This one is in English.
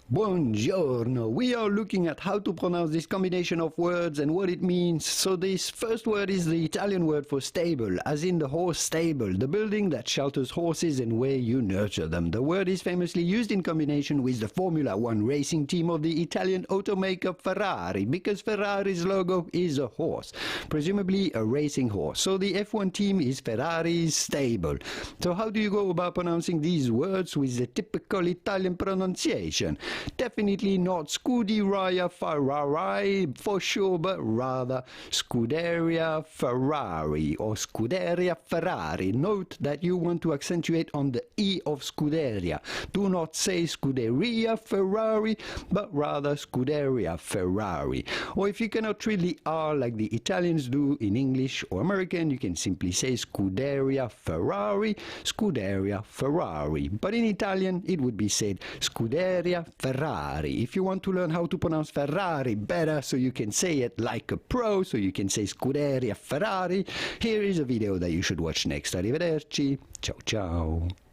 Buongiorno! We are looking at how to pronounce this combination of words and what it means. So this first word is the Italian word for stable, as in the horse stable, the building that shelters horses and where you nurture them. The word is famously used in combination with the Formula One racing team of the Italian Automaker Ferrari, because Ferrari's logo is a horse, presumably a racing horse. So the F1 team is Ferrari's stable. So how do you go about pronouncing these words with the typical Italian pronunciation? Definitely not Scudeerya Ferrari for sure, but rather Scuderia Ferrari or Scuderia Ferrari. Note that you want to accentuate on the E of Scuderia. Do not say Scuderia Ferrari, but rather Scuderia Ferrari. Or if you cannot trill the R like the Italians do in English or American, you can simply say Scuderia Ferrari, Scuderia Ferrari. But in Italian, it would be said Scuderia Ferrari. If you want to learn how to pronounce Ferrari better so you can say it like a pro, so you can say Scuderia Ferrari, here is a video that you should watch next. Arrivederci. Ciao, ciao.